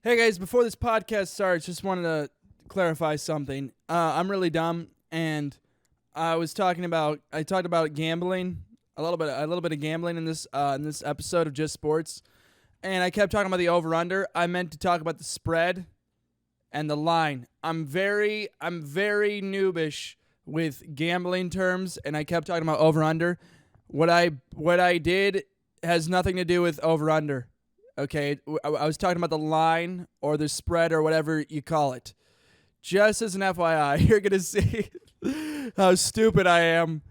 Hey guys, before this podcast starts, just wanted to clarify something. I'm really dumb, and I talked about gambling a little bit of gambling in this episode of Just Sports, and I kept talking about the over under. I meant to talk about the spread and the line. I'm very noobish with gambling terms, and I kept talking about over under. What I did has nothing to do with over under. Okay, I was talking about the line or the spread or whatever you call it. Just as an FYI, you're gonna see how stupid I am.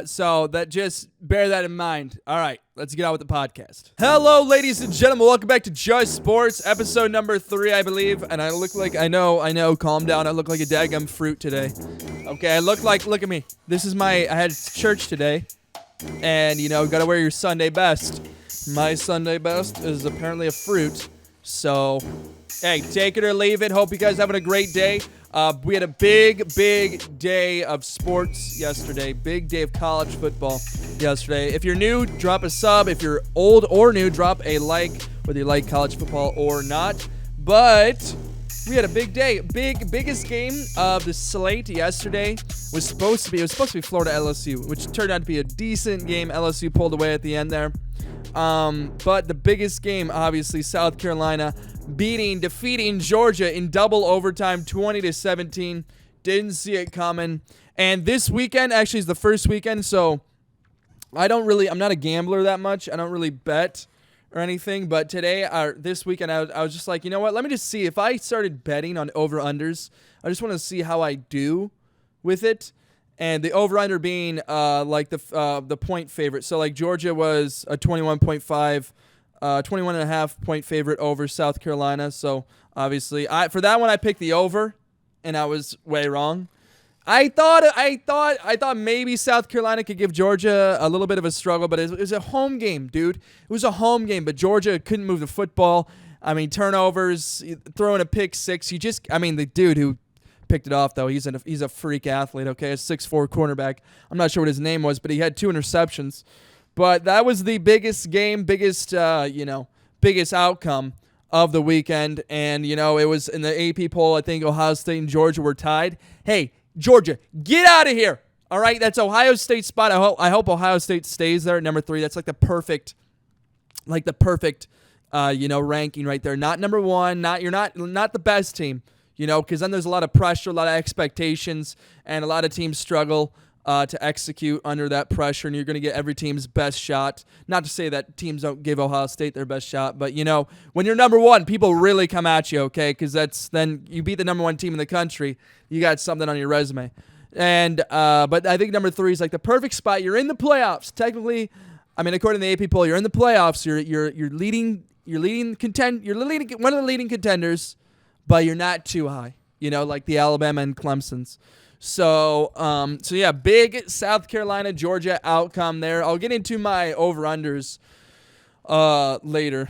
So that just bear that in mind. All right, let's get on with the podcast. Hello, ladies and gentlemen. Welcome back to Just Sports, episode number 3, I believe. And I look like I know. Calm down. I look like a daggum fruit today. Okay, look at me. I had church today, and gotta wear your Sunday best. My Sunday best is apparently a fruit. So, hey, take it or leave it. Hope you guys having a great day. We had a big day of sports yesterday. Big day of college football yesterday. If you're new, drop a sub. If you're old or new, drop a like, whether you like college football or not. But we had a big day. Biggest game of the slate yesterday was supposed to be Florida LSU, which turned out to be a decent game. LSU pulled away at the end there. But the biggest game, obviously, South Carolina defeating Georgia in double overtime, 20-17. Didn't see it coming. And this weekend actually is the first weekend, so I'm not a gambler that much. I don't really bet or anything. But this weekend, I was just like, you know what? Let me just see. If I started betting on over-unders, I just want to see how I do with it. And the over-under being the point favorite. So like Georgia was a 21.5 point favorite over South Carolina. So obviously, for that one I picked the over, and I was way wrong. I thought maybe South Carolina could give Georgia a little bit of a struggle, but it was a home game, dude. It was a home game, but Georgia couldn't move the football. I mean, turnovers, throwing a pick six. The dude who picked it off, though. He's a freak athlete, okay? A 6'4" cornerback. I'm not sure what his name was, but he had 2 interceptions. But that was the biggest game, biggest outcome of the weekend. And, it was in the AP poll. I think Ohio State and Georgia were tied. Hey, Georgia, get out of here. All right, that's Ohio State's spot. I hope Ohio State stays there at number 3. That's like the perfect ranking right there. Not number 1. You're not the best team. Because then there's a lot of pressure, a lot of expectations, and a lot of teams struggle to execute under that pressure, and you're going to get every team's best shot. Not to say that teams don't give Ohio State their best shot, but, when you're number 1, people really come at you, okay? Because then you beat the number 1 team in the country, you got something on your resume. And but I think number 3 is like the perfect spot. You're in the playoffs. Technically, according to the AP poll, you're in the playoffs. You're leading one of the leading contenders, but you're not too high, like the Alabama and Clemson's. So yeah, big South Carolina, Georgia outcome there. I'll get into my over-unders later.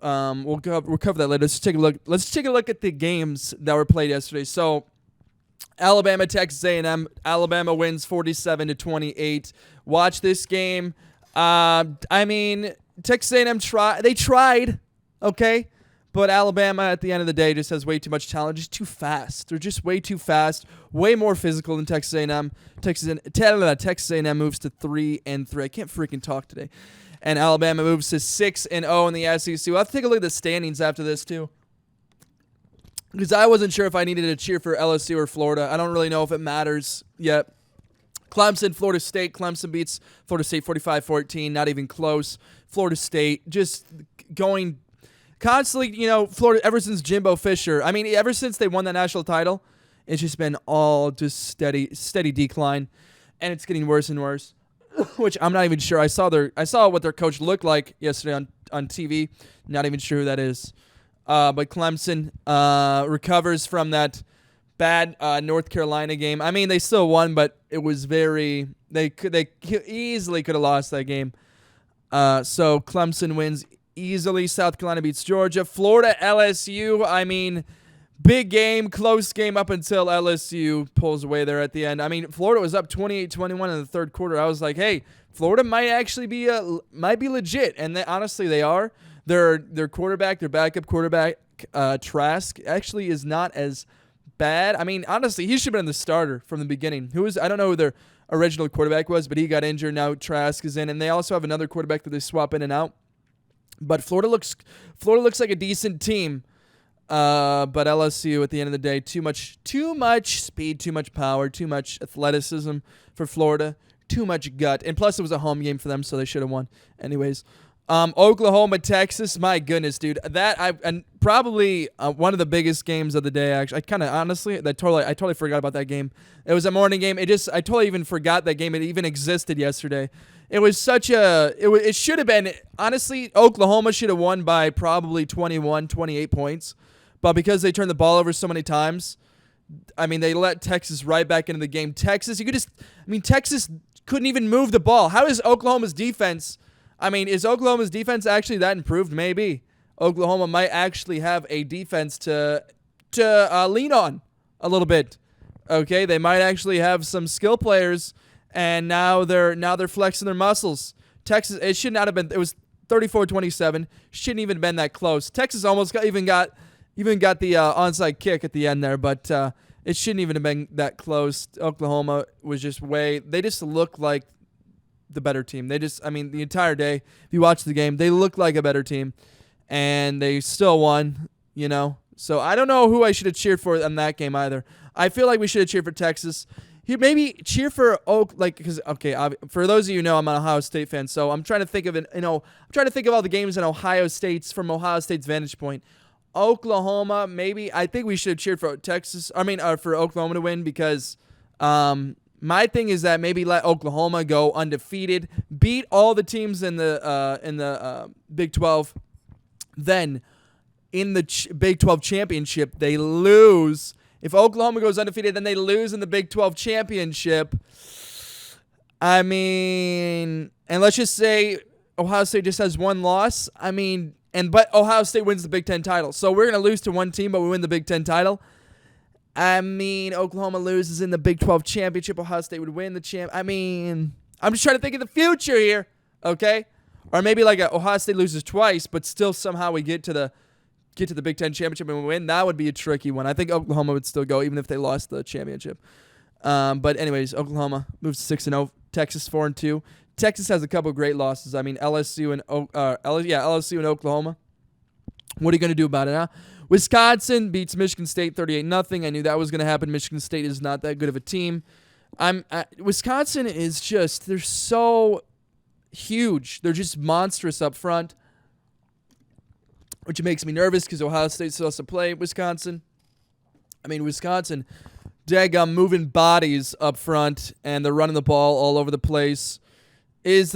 We'll cover that later. Let's take a look at the games that were played yesterday. So Alabama, Texas A&M. Alabama wins 47-28. Watch this game. Texas A&M tried, okay? But Alabama, at the end of the day, just has way too much talent. Just too fast. They're just way too fast. Way more physical than Texas A&M. Texas A&M moves to 3-3. I can't freaking talk today. And Alabama moves to 6-0 in the SEC. We'll have to take a look at the standings after this, too. Because I wasn't sure if I needed to cheer for LSU or Florida. I don't really know if it matters yet. Clemson, Florida State. Clemson beats Florida State 45-14. Not even close. Florida State just going constantly, Florida, ever since Jimbo Fisher, ever since they won that national title, it's just been all just steady decline, and it's getting worse and worse, which I'm not even sure. I saw what their coach looked like yesterday on TV. Not even sure who that is. But Clemson recovers from that bad North Carolina game. They still won, but it was they easily could have lost that game. So Clemson wins easily. South Carolina beats Georgia. Florida, LSU. Big game, close game up until LSU pulls away there at the end. Florida was up 28-21 in the third quarter. I was like, hey, Florida might actually be legit, and honestly they are. Their quarterback, their backup quarterback, Trask actually is not as bad. I mean, honestly, he should have been the starter from the beginning. I don't know who their original quarterback was, but he got injured. Now Trask is in, and they also have another quarterback that they swap in and out. But Florida looks like a decent team. But LSU at the end of the day, too much speed, too much power, too much athleticism for Florida, too much gut, and plus it was a home game for them, so they should have won. Anyways, Oklahoma, Texas, my goodness, dude, and probably one of the biggest games of the day. Actually, I totally forgot about that game. It was a morning game. I totally even forgot that game. It even existed yesterday. It was it should have been, honestly, Oklahoma should have won by probably 21, 28 points. But because they turned the ball over so many times, I mean, they let Texas right back into the game. Texas couldn't even move the ball. How is Oklahoma's defense? I mean, is Oklahoma's defense actually that improved? Maybe. Oklahoma might actually have a defense to lean on a little bit. Okay, they might actually have some skill players, and now they're flexing their muscles. Texas, it should not have been. It was 34-27. Shouldn't even have been that close. Texas almost got the onside kick at the end there, but it shouldn't even have been that close. Oklahoma was they just look like the better team. The entire day, if you watch the game, they look like a better team, and they still won, So I don't know who I should have cheered for in that game either. I feel like we should have cheered for Texas. Maybe cheer for for those of you who know, I'm an Ohio State fan, so I'm trying to think of I'm trying to think of all the games in Ohio State's from Ohio State's vantage point. Oklahoma, maybe. I think we should have cheered for for Oklahoma to win because my thing is that maybe let Oklahoma go undefeated, beat all the teams in the Big 12. Then in the Big 12 championship, they lose. If Oklahoma goes undefeated, then they lose in the Big 12 championship. I mean, and let's just say Ohio State just has one loss. I mean, but Ohio State wins the Big Ten title. So we're going to lose to one team, but we win the Big Ten title. I mean, Oklahoma loses in the Big 12 championship. Ohio State would win the champ. I mean, I'm just trying to think of the future here, okay? Or maybe like Ohio State loses twice, but still somehow we get to the Big Ten championship and we win. That would be a tricky one. I think Oklahoma would still go even if they lost the championship. But anyways, Oklahoma moves to 6-0. Texas 4-2. Texas has a couple great losses. I mean, LSU and Oklahoma. What are you going to do about it, huh? Wisconsin beats Michigan State 38-0. I knew that was going to happen. Michigan State is not that good of a team. Wisconsin is they're so huge. They're just monstrous up front, which makes me nervous because Ohio State still has to play Wisconsin. I mean, Wisconsin, daggum moving bodies up front, and they're running the ball all over the place. It's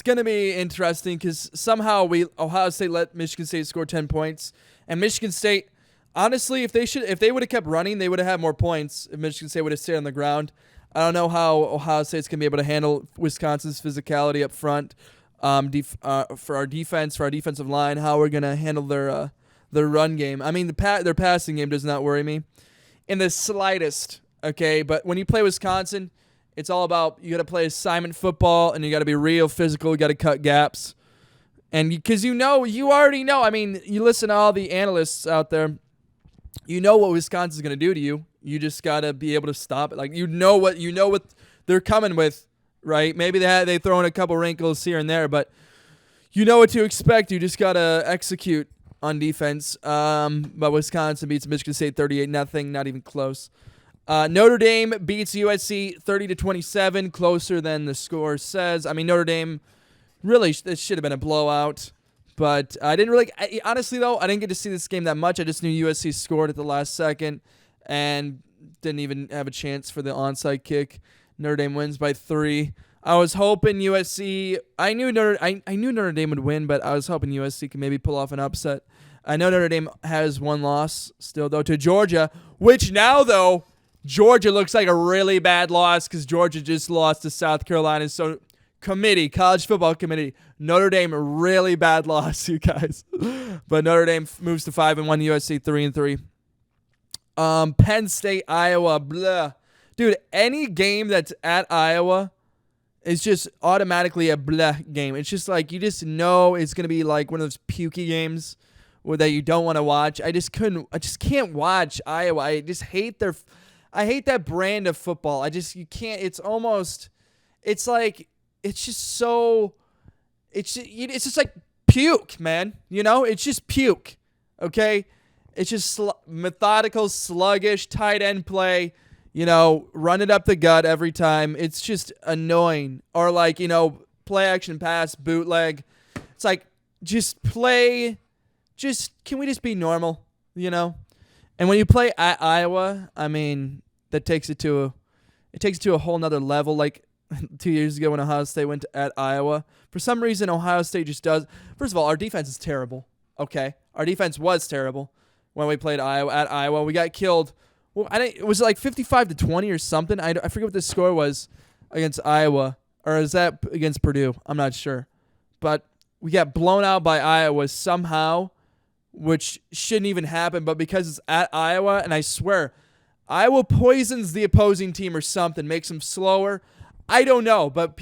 going to be interesting because somehow Ohio State let Michigan State score 10 points. And Michigan State, honestly, if they would have kept running, they would have had more points if Michigan State would have stayed on the ground. I don't know how Ohio State's going to be able to handle Wisconsin's physicality up front for our defense, for our defensive line, how we're going to handle their run game. I mean, their passing game does not worry me in the slightest, okay? But when you play Wisconsin, it's all about you got to play assignment football, and you got to be real physical. You got to cut gaps. And because you already know. I mean, you listen to all the analysts out there. You know what Wisconsin's going to do to you. You just got to be able to stop it. Like you know what they're coming with, right? Maybe they throw in a couple wrinkles here and there, but you know what to expect. You just got to execute on defense. But Wisconsin beats Michigan State 38-0, not even close. Notre Dame beats USC 30-27, closer than the score says. I mean, Notre Dame, really, it should have been a blowout. But honestly, though, I didn't get to see this game that much. I just knew USC scored at the last second and didn't even have a chance for the onside kick. Notre Dame wins by 3. I was hoping USC. I knew Notre Dame would win, but I was hoping USC could maybe pull off an upset. I know Notre Dame has one loss still, though, to Georgia, which now, though, Georgia looks like a really bad loss because Georgia just lost to South Carolina. So, college football committee, Notre Dame, really bad loss, you guys. But Notre Dame moves to 5-1, USC 3-3. Penn State, Iowa, blah. Dude, any game that's at Iowa is just automatically a blah game. It's just like you just know it's going to be like one of those pukey games that you don't want to watch. I just can't watch Iowa. I just hate I hate that brand of football. You can't. It's like, it's just so, it's just like puke, man. It's just puke. Okay, it's just methodical, sluggish, tight end play. Run it up the gut every time. It's just annoying. Or like, play action pass, bootleg. It's like, just play. Can we just be normal? And when you play at Iowa, I mean, that takes it to a whole nother level. Like 2 years ago when Ohio State went at Iowa, for some reason Ohio State just does. First of all, our defense is terrible. Okay, our defense was terrible when we played at Iowa. We got killed. Well, it was like 55-20 or something. I forget what the score was against Iowa, or is that against Purdue? I'm not sure, but we got blown out by Iowa somehow, which shouldn't even happen. But because it's at Iowa, and I swear, Iowa poisons the opposing team or something, makes them slower. I don't know, but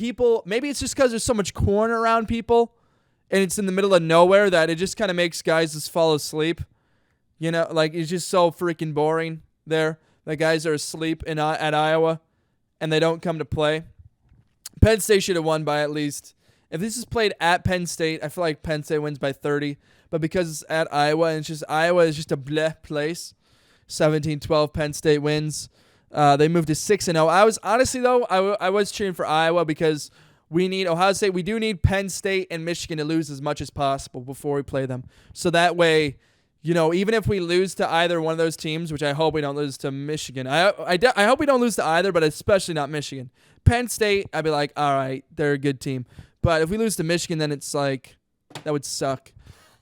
maybe it's just because there's so much corn around people, and it's in the middle of nowhere that it just kind of makes guys just fall asleep. Like it's just so freaking boring there. The guys are asleep at Iowa, and they don't come to play. Penn State should have won by at least. If this is played at Penn State, I feel like Penn State wins by 30. But because it's at Iowa, and Iowa is just a bleh place. 17-12, Penn State wins. They moved to 6-0. I was honestly though, I was cheering for Iowa because we need Ohio State. We do need Penn State and Michigan to lose as much as possible before we play them. So that way, even if we lose to either one of those teams, which I hope we don't lose to Michigan. I hope we don't lose to either, but especially not Michigan. Penn State, I'd be like, all right, they're a good team. But if we lose to Michigan, then it's like, that would suck.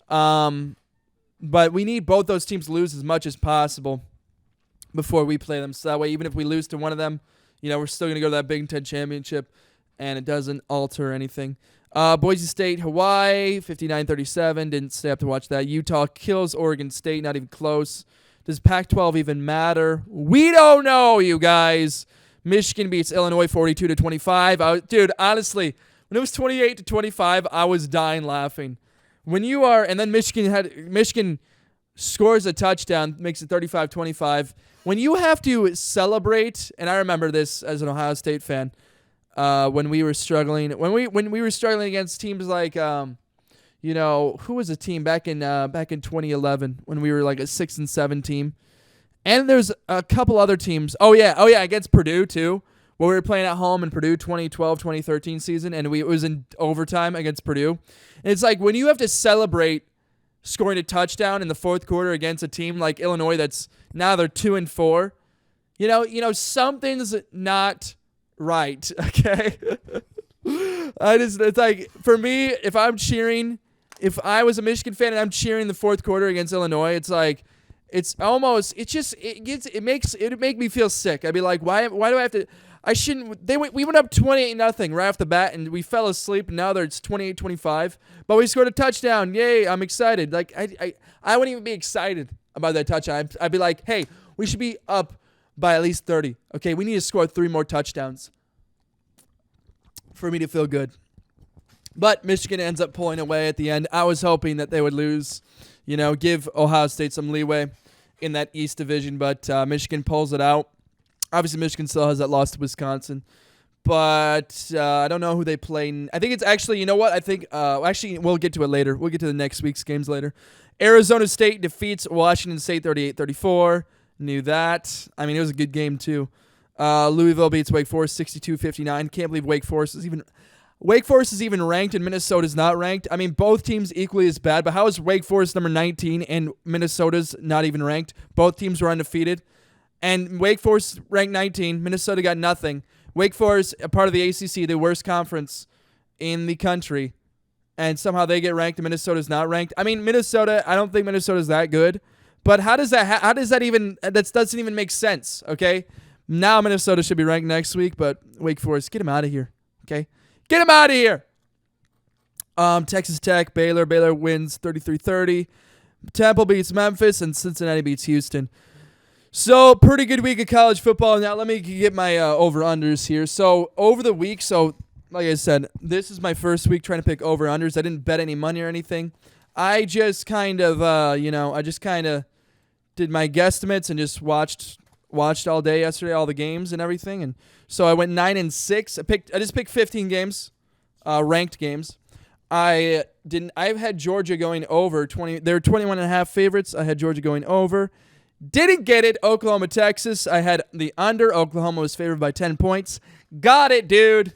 But we need both those teams to lose as much as possible before we play them. So that way, even if we lose to one of them, we're still going to go to that Big Ten championship, and it doesn't alter anything. Boise State, Hawaii, 59-37. Didn't stay up to watch that. Utah kills Oregon State, not even close. Does Pac-12 even matter? We don't know, you guys. Michigan beats Illinois 42-25. Dude, honestly, when it was 28-25, I was dying laughing. And then Michigan scores a touchdown, makes it 35-25. When you have to celebrate, and I remember this as an Ohio State fan, when we were struggling against teams like, who was a team back in 2011 when we were like a 6-7 team, and there's a couple other teams. Oh yeah, against Purdue too, where we were playing at home in Purdue 2012-2013 season, and it was in overtime against Purdue. And it's like when you have to celebrate scoring a touchdown in the fourth quarter against a team like Illinois that's now they're 2-4. Something's not right, okay? It's like, for me, if I was a Michigan fan and I'm cheering the fourth quarter against Illinois, it's like, it make me feel sick. I'd be like, why do I have to, we went up 28-0 right off the bat, and we fell asleep, and now it's 28-25, but we scored a touchdown. Yay, I'm excited. Like, I wouldn't even be excited about that touchdown. I'd be like, hey, we should be up by at least 30. Okay, we need to score 3 more touchdowns for me to feel good. But Michigan ends up pulling away at the end. I was hoping that they would lose, give Ohio State some leeway in that East Division, but Michigan pulls it out. Obviously, Michigan still has that loss to Wisconsin, but I don't know who they play. I think it's actually, you know what? I think, actually, we'll get to it later. We'll get to the next week's games later. Arizona State defeats Washington State 38-34. Knew that. I mean, it was a good game, too. Louisville beats Wake Forest 62-59. Can't believe Wake Forest is even ranked and Minnesota's not ranked. I mean, both teams equally as bad, but how is Wake Forest number 19 and Minnesota's not even ranked? Both teams were undefeated. And Wake Forest ranked 19. Minnesota got nothing. Wake Forest, a part of the ACC, the worst conference in the country. And somehow they get ranked and Minnesota's not ranked. I mean, Minnesota, I don't think Minnesota's that good. But that doesn't even make sense, okay? Now Minnesota should be ranked next week, but Wake Forest, get them out of here, okay? Get them out of here. Texas Tech, Baylor wins 33-30. Temple beats Memphis, and Cincinnati beats Houston. So, pretty good week of college football. Now, let me get my over-unders here. So, over the week, like I said, this is my first week trying to pick over-unders. I didn't bet any money or anything. I just kind of, I just kind of did my guesstimates and just watched all day yesterday, all the games and everything. And so I went 9-6. I just picked 15 games, ranked games. I've had Georgia going over 20. They're 21.5 favorites. I had Georgia going over. Didn't get it. Oklahoma, Texas. I had the under. Oklahoma was favored by 10 points. Got it, dude.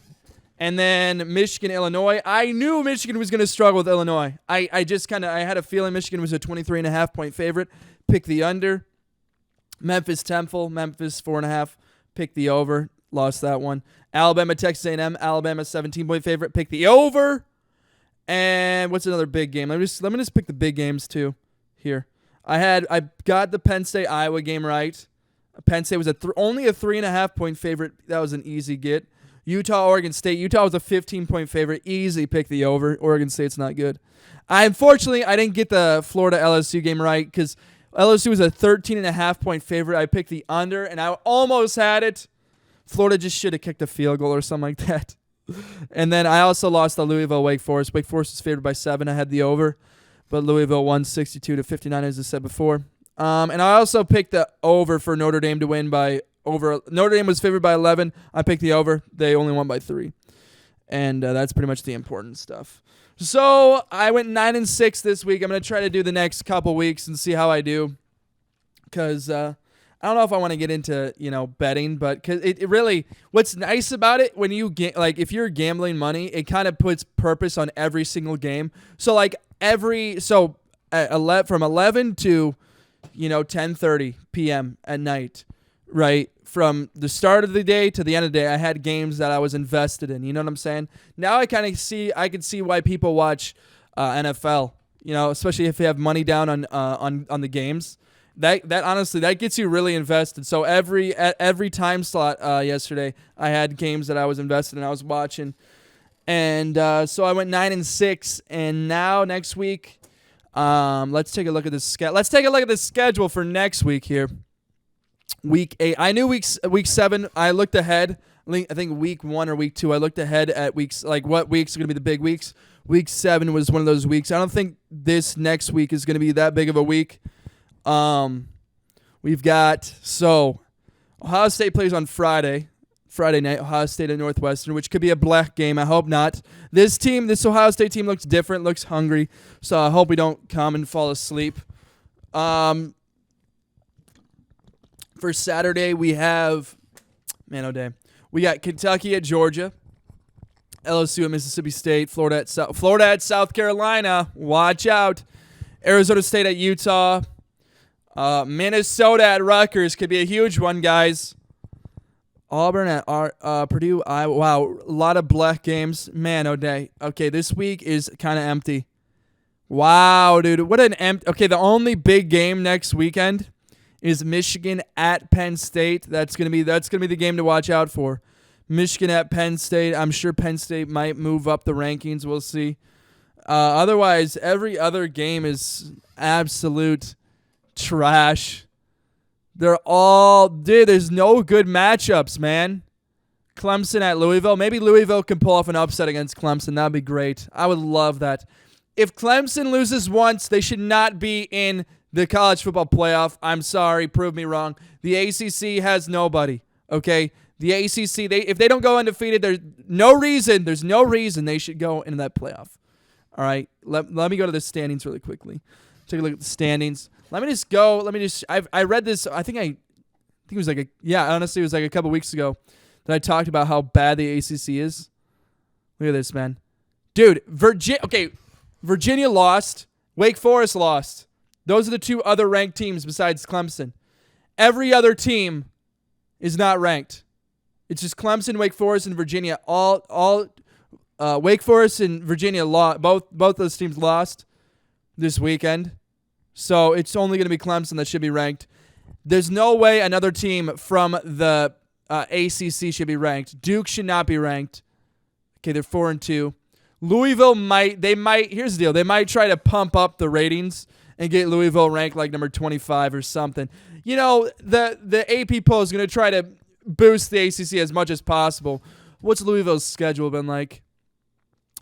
And then Michigan, Illinois. I knew Michigan was going to struggle with Illinois. I had a feeling Michigan was a 23.5 point favorite. Pick the under. Memphis, Temple. Memphis 4.5. Pick the over. Lost that one. Alabama, Texas A&M. Alabama 17-point favorite. Pick the over. And what's another big game? Let me just pick the big games too. Here, I got the Penn State Iowa game right. Penn State was only a 3.5 point favorite. That was an easy get. Utah, Oregon State. Utah was a 15-point favorite. Easy pick the over. Oregon State's not good. Unfortunately, I didn't get the Florida LSU game right because LSU was a 13.5 point favorite. I picked the under, and I almost had it. Florida just should have kicked a field goal or something like that. And then I also lost the Louisville Wake Forest. Wake Forest was favored by 7. I had the over, but Louisville won 62-59, as I said before. And I also picked the over for Notre Dame to win by over. Notre Dame was favored by 11. I picked the over. They only won by 3. And that's pretty much the important stuff. So I went 9-6 this week. I'm going to try to do the next couple weeks and see how I do. Because I don't know if I want to get into, betting, but because it really, what's nice about it when you get, if you're gambling money, it kind of puts purpose on every single game. So from 11 to, 10:30 p.m. at night, right? From the start of the day to the end of the day, I had games that I was invested in. You know what I'm saying? Now I can see why people watch NFL. Especially if you have money down on the games. That honestly, that gets you really invested. So every time slot yesterday, I had games that I was invested in. I was watching, and so I went 9-6. And now next week, let's take a look at the schedule for next week here. Week 8. I knew week 7. I looked ahead. I think week 1 or week 2. I looked ahead at weeks, what weeks are going to be the big weeks. Week 7 was one of those weeks. I don't think this next week is going to be that big of a week. We've got, Ohio State plays on Friday night, Ohio State and Northwestern, which could be a black game. I hope not. This Ohio State team looks different, looks hungry, so I hope we don't come and fall asleep. For Saturday, we have, we got Kentucky at Georgia, LSU at Mississippi State, Florida at South Carolina, watch out, Arizona State at Utah, Minnesota at Rutgers could be a huge one, guys. Auburn at Purdue. Wow, a lot of black games. Man, oh day. Okay, this week is kind of empty. Wow, dude, what an empty. Okay, the only big game next weekend is Michigan at Penn State. That's gonna be the game to watch out for. Michigan at Penn State. I'm sure Penn State might move up the rankings. We'll see. Otherwise, every other game is absolute trash. There's no good matchups, man. Clemson at Louisville. Maybe Louisville can pull off an upset against Clemson. That'd be great. I would love that. If Clemson loses once, they should not be in the college football playoff. I'm sorry. Prove me wrong. The ACC has nobody, okay? The ACC, if they don't go undefeated, there's no reason they should go into that playoff. All right? Let me go to the standings really quickly. Take a look at the standings. I read this, honestly, it was like a couple weeks ago that I talked about how bad the ACC is. Look at this, man. Dude, Virginia lost. Wake Forest lost. Those are the two other ranked teams besides Clemson. Every other team is not ranked. It's just Clemson, Wake Forest, and Virginia. Wake Forest and Virginia lost. Both those teams lost this weekend. So it's only going to be Clemson that should be ranked. There's no way another team from the ACC should be ranked. Duke should not be ranked. Okay, they're 4-2. Louisville here's the deal. They might try to pump up the ratings and get Louisville ranked like number 25 or something. The AP poll is going to try to boost the ACC as much as possible. What's Louisville's schedule been like?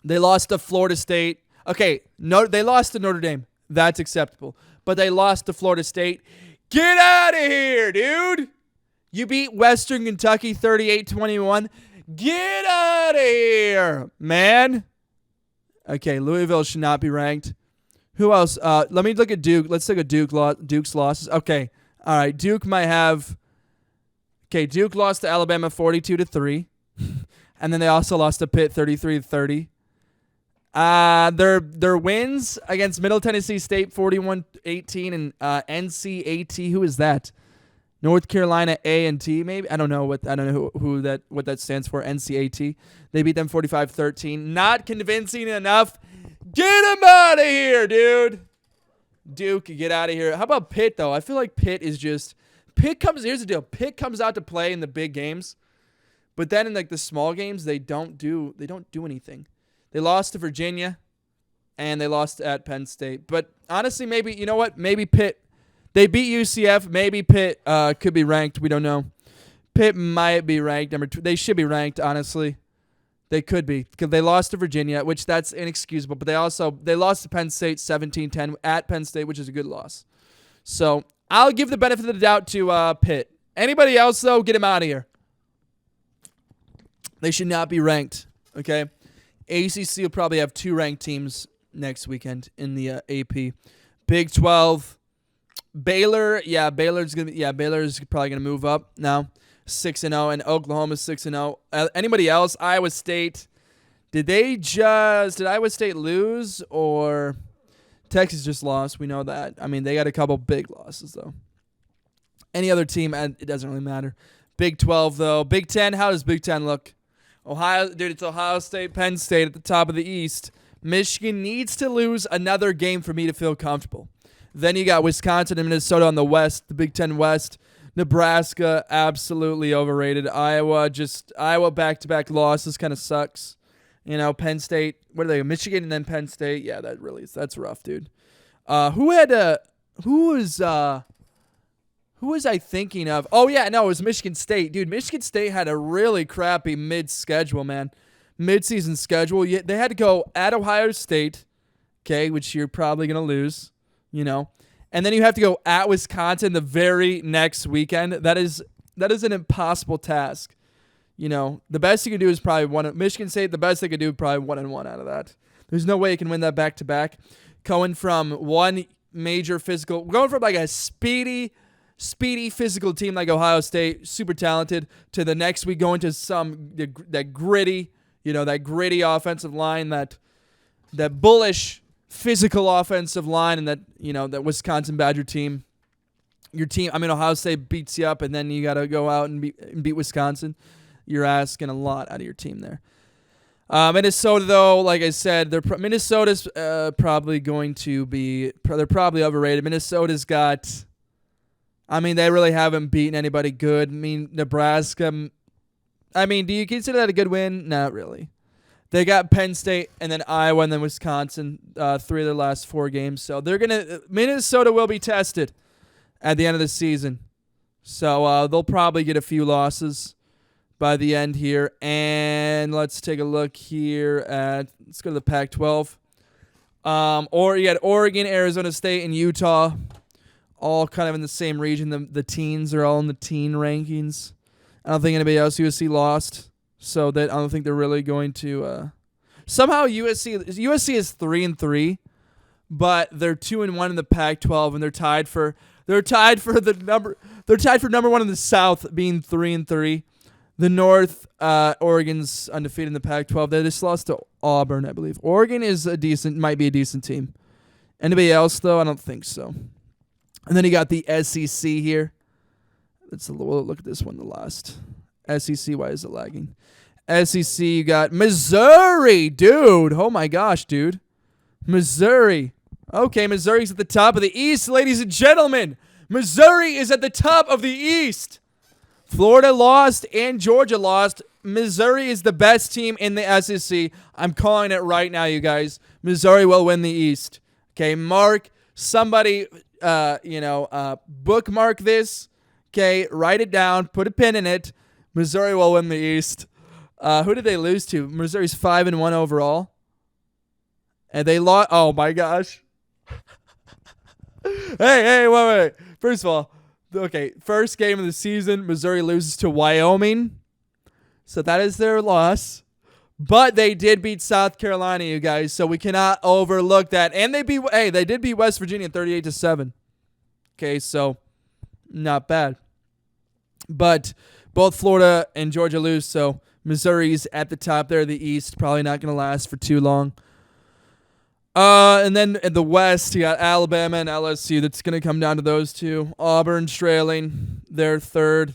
They lost to Florida State. Okay, no, they lost to Notre Dame. That's acceptable. But they lost to Florida State. Get out of here, dude. You beat Western Kentucky 38-21. Get out of here, man. Okay, Louisville should not be ranked. Who else? Let me look at Duke. Let's look at Duke's losses. Okay. All right, Duke might have... Okay, Duke lost to Alabama 42-3. And then they also lost to Pitt 33-30. Their wins against Middle Tennessee State 41-18 and NCAT. Who is that? North Carolina A&T maybe. I don't know what that stands for. NCAT. They beat them 45-13. Not convincing enough. Get him out of here, dude. Duke, get out of here. How about Pitt though? I feel like Pitt is just here's the deal. Pitt comes out to play in the big games, but then in like the small games they don't do anything. They lost to Virginia, and they lost at Penn State. But honestly, maybe, you know what? Maybe Pitt. They beat UCF. Maybe Pitt could be ranked. We don't know. Pitt might be ranked number 2. They should be ranked, honestly. They could be, because they lost to Virginia, which that's inexcusable. But they lost to Penn State 17-10 at Penn State, which is a good loss. So I'll give the benefit of the doubt to Pitt. Anybody else, though, get them out of here. They should not be ranked, okay? ACC will probably have 2 ranked teams next weekend in the AP. Big 12, Baylor. Yeah, Baylor's probably gonna move up now, 6-0, and Oklahoma's 6-0. Anybody else? Iowa State. Did Iowa State lose, or Texas just lost? We know that. I mean, they got a couple big losses though. Any other team, it doesn't really matter. Big 12 though. Big 10. How does Big 10 look? It's Ohio State, Penn State at the top of the East. Michigan needs to lose another game for me to feel comfortable. Then you got Wisconsin and Minnesota on the West, the Big 10 West. Nebraska, absolutely overrated. Iowa back-to-back losses kind of sucks. You know, Penn State, what are they? Michigan and then Penn State. Yeah, that's rough, dude. Who was I thinking of? Oh, yeah, no, it was Michigan State. Dude, Michigan State had a really crappy mid-schedule, man. Mid-season schedule. They had to go at Ohio State, okay, which you're probably going to lose, you know. And then you have to go at Wisconsin the very next weekend. That is an impossible task. You know, the best you can do is probably Michigan State, the best they could do is probably 1-1 out of that. There's no way you can win that back-to-back. Going from like a speedy physical team like Ohio State, super talented, to the next week going to that gritty offensive line, that bullish physical offensive line, and that Wisconsin Badger team. Ohio State beats you up, and then you got to go out and beat Wisconsin. You're asking a lot out of your team there. Minnesota, though, like I said, Minnesota's probably going to be. They're probably overrated. Minnesota's got. They really haven't beaten anybody good. Nebraska. Do you consider that a good win? Not really. They got Penn State and then Iowa and then Wisconsin, 3 of their last 4 games. So Minnesota will be tested at the end of the season. So they'll probably get a few losses by the end here. And let's take a look here let's go to the Pac-12. You got Oregon, Arizona State, and Utah. All kind of in the same region. The teens are all in the teen rankings. I don't think anybody else. USC lost, so that I don't think they're really going to. Somehow USC is 3-3, but they're 2-1 in the Pac-12, and they're tied for number 1 in the South, being 3-3. The North, Oregon's undefeated in the Pac-12. They just lost to Auburn, I believe. Oregon might be a decent team. Anybody else though? I don't think so. And then you got the SEC here. We'll look at this one the last. SEC, why is it lagging? SEC, you got Missouri, dude. Oh, my gosh, dude. Missouri. Okay, Missouri's at the top of the East, ladies and gentlemen. Missouri is at the top of the East. Florida lost and Georgia lost. Missouri is the best team in the SEC. I'm calling it right now, you guys. Missouri will win the East. Okay, bookmark this. Okay, write it down. Put a pin in it. Missouri will win the East. Who did they lose to? Missouri's 5-1 overall. And they lost. Oh, my gosh. Hey, wait. First of all, okay, first game of the season, Missouri loses to Wyoming. So that is their loss. But they did beat South Carolina, you guys, so we cannot overlook that. And they did beat West Virginia 38-7. Okay, so not bad. But both Florida and Georgia lose, so Missouri's at the top there of the East. Probably not going to last for too long. And then in the West, you got Alabama and LSU. That's going to come down to those two. Auburn trailing. They're third.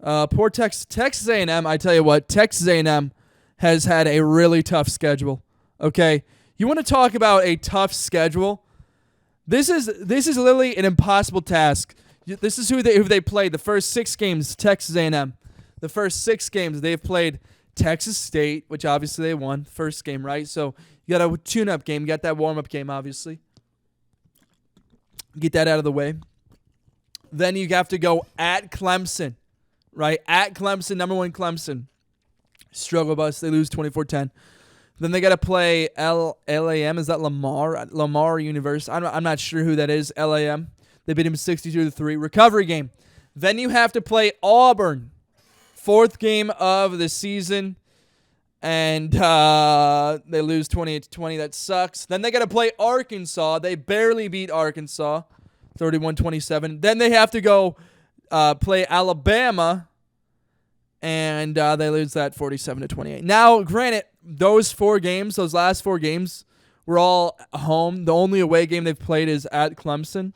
Poor Texas A&M. I tell you what, Texas A&M has had a really tough schedule. Okay, you want to talk about a tough schedule? This is literally an impossible task. This is who they played. The first 6 games, Texas A&M. The first 6 games they've played Texas State, which obviously they won first game, right? So you got a tune-up game. You got that warm-up game, obviously. Get that out of the way. Then you have to go at Clemson, right? At Clemson, number 1 Clemson. Struggle bus. They lose 24-10. Then they got to play LAM. Is that Lamar? Lamar University. I'm not sure who that is. LAM. They beat him 62-3. Recovery game. Then you have to play Auburn. 4th game of the season. And they lose 28-20. That sucks. Then they got to play Arkansas. They barely beat Arkansas. 31-27. Then they have to go play Alabama. And they lose that 47-28. Now, granted, those last 4 games were all home. The only away game they've played is at Clemson.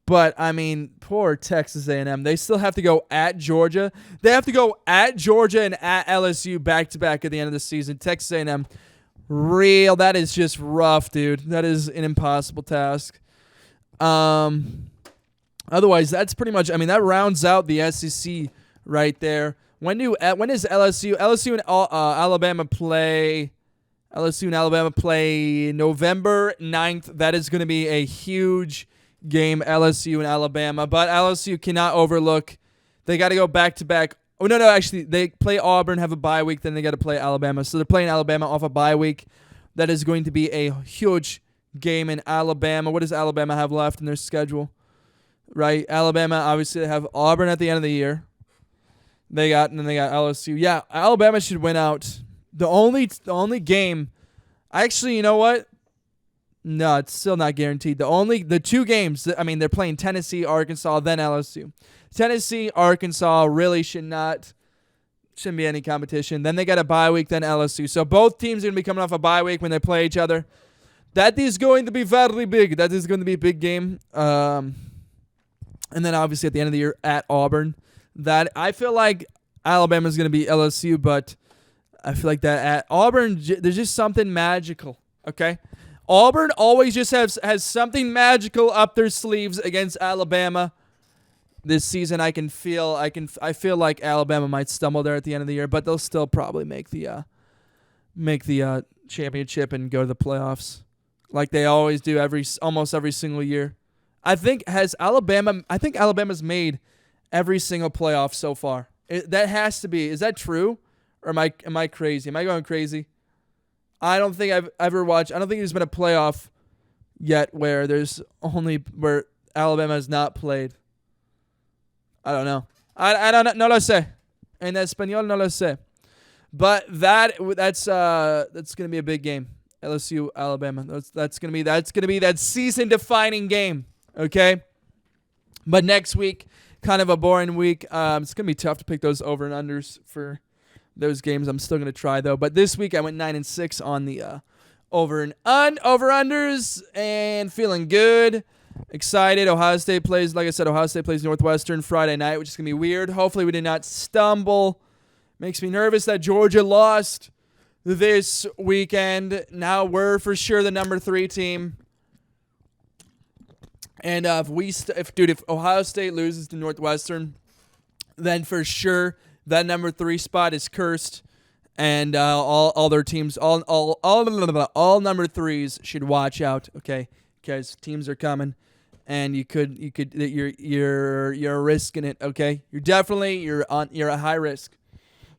But, I mean, poor Texas A&M. They still have to go at Georgia. They have to go at Georgia and at LSU back-to-back at the end of the season. Texas A&M, that is just rough, dude. That is an impossible task. Otherwise, that's pretty much, that rounds out the SEC right there. When is LSU? LSU and Alabama play. LSU and Alabama play November 9th. That is going to be a huge game, LSU and Alabama. But LSU cannot overlook. They got to go back to back. Oh no! Actually, they play Auburn, have a bye week. Then they got to play Alabama. So they're playing Alabama off a bye week. That is going to be a huge game in Alabama. What does Alabama have left in their schedule? Right, Alabama obviously they have Auburn at the end of the year. They got LSU. Yeah, Alabama should win out. The only game, actually, you know what? No, it's still not guaranteed. The 2 games. They're playing Tennessee, Arkansas, then LSU. Tennessee, Arkansas really shouldn't be any competition. Then they got a bye week, then LSU. So both teams are gonna be coming off a bye week when they play each other. That is going to be very big. That is going to be a big game. And then obviously at the end of the year at Auburn. That I feel like Alabama's going to beat LSU, but I feel like that at Auburn, there's just something magical, okay? Auburn always just has something magical up their sleeves against Alabama. This season, I feel like Alabama might stumble there at the end of the year, but they'll still probably make the championship and go to the playoffs, like they always do almost every single year. I think Alabama's made every single playoff so far. That has to be. Is that true? Or am I crazy? Am I going crazy? I don't think I've ever watched. I don't think there's been a playoff yet where Alabama has not played. I don't know. I don't know. No lo sé. En español no lo sé. But that's gonna be a big game. LSU Alabama. That's gonna be that season defining game. Okay. But next week, kind of a boring week. It's going to be tough to pick those over and unders for those games. I'm still going to try, though. But this week, I went 9-6 on the over-unders and feeling good. Excited. Ohio State plays Northwestern Friday night, which is going to be weird. Hopefully, we did not stumble. Makes me nervous that Georgia lost this weekend. Now we're for sure the number 3 team. And if Ohio State loses to Northwestern, then for sure that number 3 spot is cursed, and all their teams, all number 3s should watch out, okay? Because teams are coming, and you're risking it, okay? You're at high risk.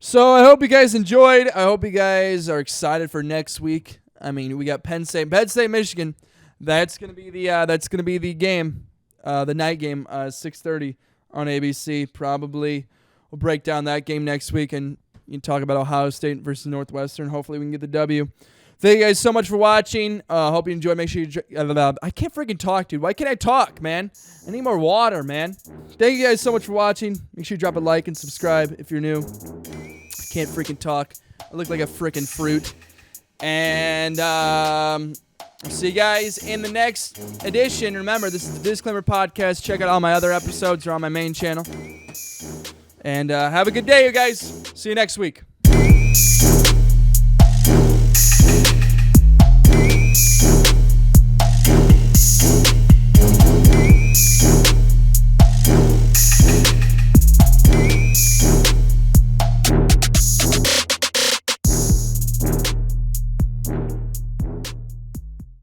So I hope you guys enjoyed. I hope you guys are excited for next week. I mean, we got Penn State, Michigan. That's gonna be the game, the night game, 6:30 on ABC. Probably we'll break down that game next week, and you can talk about Ohio State versus Northwestern. Hopefully, we can get the W. Thank you guys so much for watching. Hope you enjoyed. Make sure you I can't freaking talk, dude. Why can't I talk, man? I need more water, man. Thank you guys so much for watching. Make sure you drop a like and subscribe if you're new. I can't freaking talk. I look like a freaking fruit. And I'll see you guys in the next edition. Remember, this is the Disclaimer Podcast. Check out all my other episodes. They're on my main channel. And have a good day, you guys. See you next week.